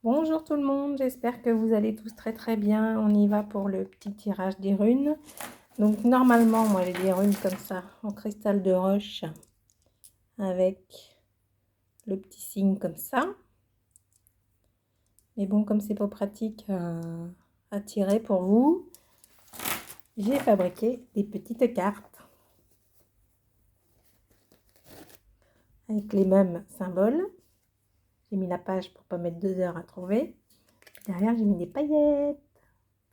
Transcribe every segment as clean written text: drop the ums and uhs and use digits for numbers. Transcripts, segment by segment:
Bonjour tout le monde, j'espère que vous allez tous très bien. On y va pour le petit tirage des runes. Donc normalement, moi j'ai des runes comme ça, en cristal de roche, avec le petit signe comme ça. Mais bon, comme c'est pas pratique à tirer pour vous, j'ai fabriqué des petites cartes avec les mêmes symboles. J'ai mis la page pour pas mettre 2 heures à trouver. Derrière, j'ai mis des paillettes.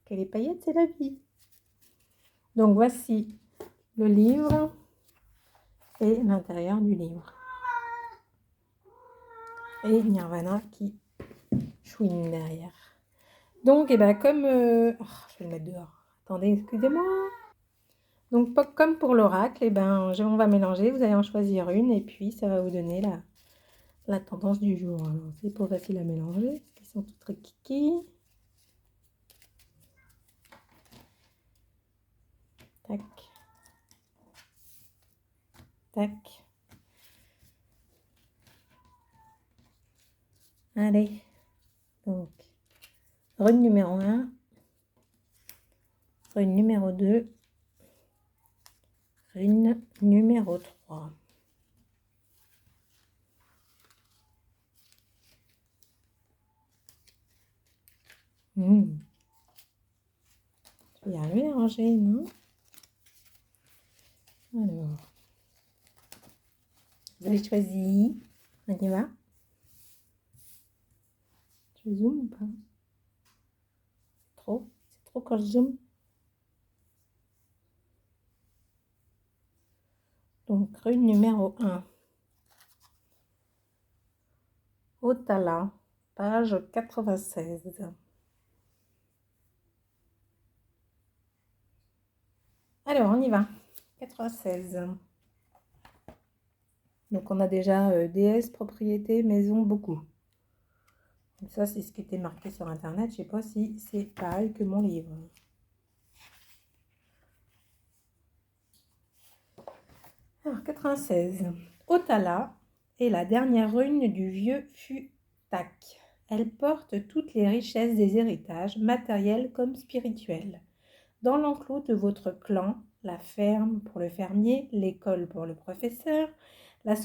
Que les paillettes, c'est la vie. Donc voici le livre et l'intérieur du livre. Et Nirvana qui chouine derrière. Donc, et ben comme... je vais le mettre dehors. Attendez, excusez-moi. Donc, comme pour l'oracle, et ben, on va mélanger. Vous allez en choisir une et puis ça va vous donner la tendance du jour. Alors, c'est pas facile à mélanger parce qu'ils sont tous très kiki. Tac. Tac. Allez. Donc, rune numéro 1. Rune numéro 2. Rune numéro 3. Je vais y arriver à ranger, non? Alors, vous avez choisi. On y va. Je zoome ou pas? C'est trop quand je zoome. Donc, rune numéro 1. Otala, page 96. Alors, on y va. 96. Donc, on a déjà déesse, propriété, maison, beaucoup. Donc ça, c'est ce qui était marqué sur Internet. Je ne sais pas si c'est pareil que mon livre. Alors, 96. Otala est la dernière rune du vieux Futak. Elle porte toutes les richesses des héritages, matériels comme spirituels. Dans l'enclos de votre clan, la ferme pour le fermier, l'école pour le professeur, la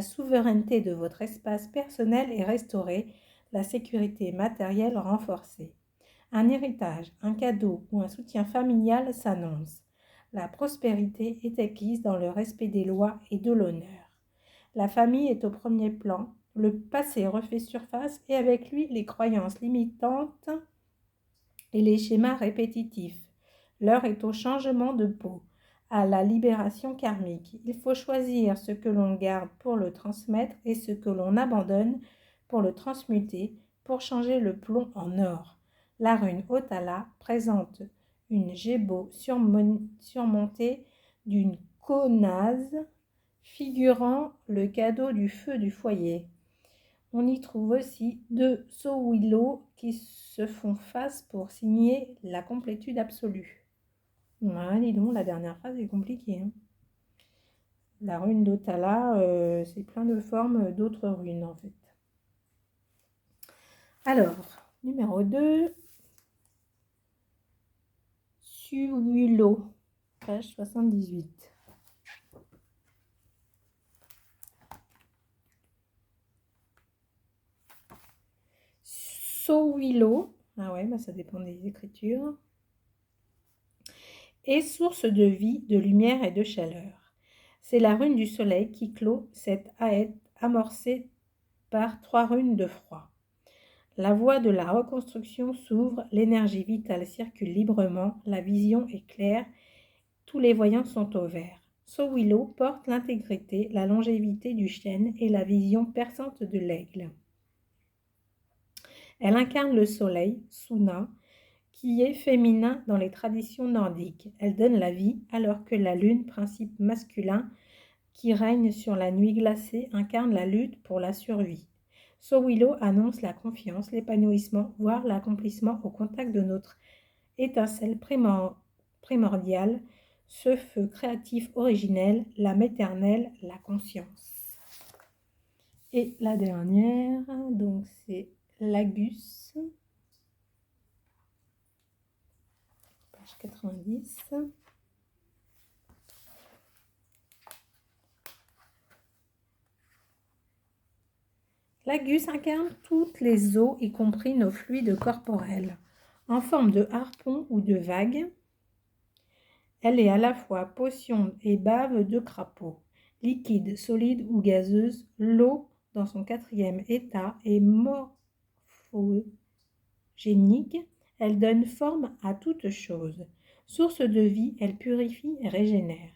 souveraineté de votre espace personnel est restaurée, la sécurité matérielle renforcée. Un héritage, un cadeau ou un soutien familial s'annonce. La prospérité est acquise dans le respect des lois et de l'honneur. La famille est au premier plan, le passé refait surface et avec lui les croyances limitantes et les schémas répétitifs. L'heure est au changement de peau, à la libération karmique. Il faut choisir ce que l'on garde pour le transmettre et ce que l'on abandonne pour le transmuter, pour changer le plomb en or. La rune Otala présente une gébo surmontée d'une konase figurant le cadeau du feu du foyer. On y trouve aussi 2 Sowilo qui se font face pour signer la complétude absolue. Ouais, dis donc, la dernière phrase est compliquée. Hein. La rune d'Otala, c'est plein de formes d'autres runes en fait. Alors, numéro 2, Suwilo, page 78. Sowilo, ah ouais, bah ça dépend des écritures, est source de vie, de lumière et de chaleur. C'est la rune du soleil qui clôt cette haie amorcée par 3 runes de froid. La voie de la reconstruction s'ouvre, l'énergie vitale circule librement, la vision est claire, tous les voyants sont au vert. Sowilo porte l'intégrité, la longévité du chêne et la vision perçante de l'aigle. Elle incarne le soleil, Suna, qui est féminin dans les traditions nordiques. Elle donne la vie, alors que la lune, principe masculin, qui règne sur la nuit glacée, incarne la lutte pour la survie. Sowilo annonce la confiance, l'épanouissement, voire l'accomplissement au contact de notre étincelle primordiale, ce feu créatif originel, l'âme éternelle, la conscience. Et la dernière, donc c'est Lagus, page 90. Lagus incarne toutes les eaux, y compris nos fluides corporels. En forme de harpon ou de vague, elle est à la fois potion et bave de crapaud. Liquide, solide ou gazeuse, l'eau, dans son quatrième état, est morphogénique. Elle donne forme à toute chose. Source de vie, elle purifie et régénère.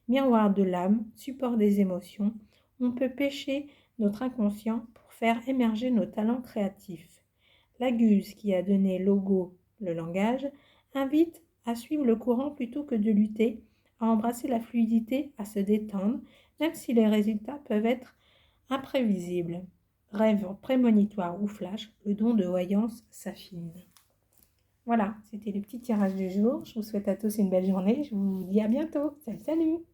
Miroir de l'âme, support des émotions, on peut pêcher notre inconscient pour faire émerger nos talents créatifs. Lagus, qui a donné logo, le langage, invite à suivre le courant plutôt que de lutter, à embrasser la fluidité, à se détendre, même si les résultats peuvent être imprévisibles. Rêve prémonitoire ou flash, le don de voyance s'affine. Voilà, c'était le petit tirage du jour. Je vous souhaite à tous une belle journée. Je vous dis à bientôt. Salut, salut!